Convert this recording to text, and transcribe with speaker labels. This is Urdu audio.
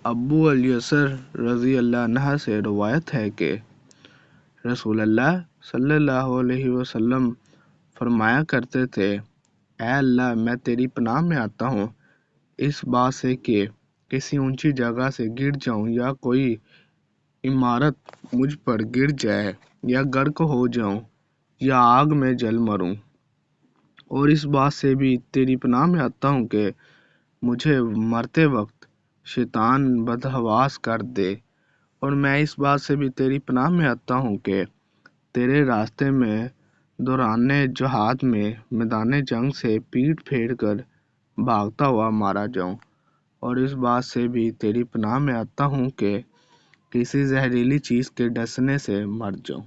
Speaker 1: ابو الیسر رضی اللہ عنہ سے روایت ہے کہ رسول اللہ صلی اللہ علیہ وسلم فرمایا کرتے تھے، اے اللہ میں تیری پناہ میں آتا ہوں اس بات سے کہ کسی اونچی جگہ سے گر جاؤں یا کوئی عمارت مجھ پر گر جائے یا غرق ہو جاؤں یا آگ میں جل مروں، اور اس بات سے بھی تیری پناہ میں آتا ہوں کہ مجھے مرتے وقت شیطان بدحواس کر دے، اور میں اس بات سے بھی تیری پناہ میں آتا ہوں کہ تیرے راستے میں دوران جہاد میں میدان جنگ سے پیٹھ پھیر کر بھاگتا ہوا مارا جاؤں، اور اس بات سے بھی تیری پناہ میں آتا ہوں کہ کسی زہریلی چیز کے ڈسنے سے مر جاؤں۔